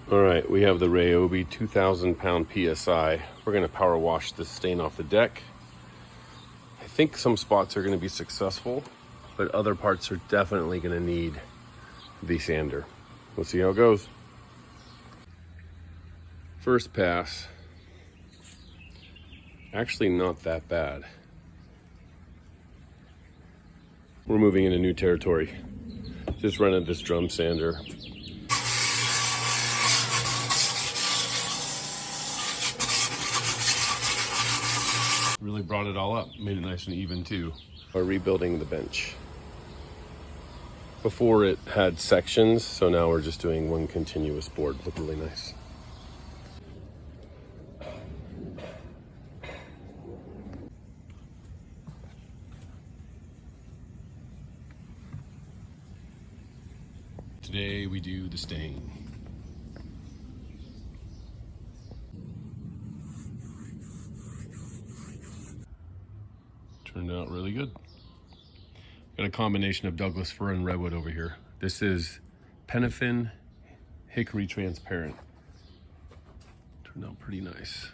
All right, we have the Ryobi 2,000 pound PSI. We're gonna power wash this stain off the deck. I think some spots are gonna be successful, but other parts are definitely gonna need the sander. We'll see how it goes. First pass, actually not that bad. We're moving into new territory. Just rented this drum sander. Really brought it all up, made it nice and even too. We're rebuilding the bench. Before it had sections, so now we're just doing one continuous board. Look really nice. Today we do the stain. Turned out really good. Got a combination of Douglas fir and redwood over here. This is Penafin Hickory Transparent. Turned out pretty nice.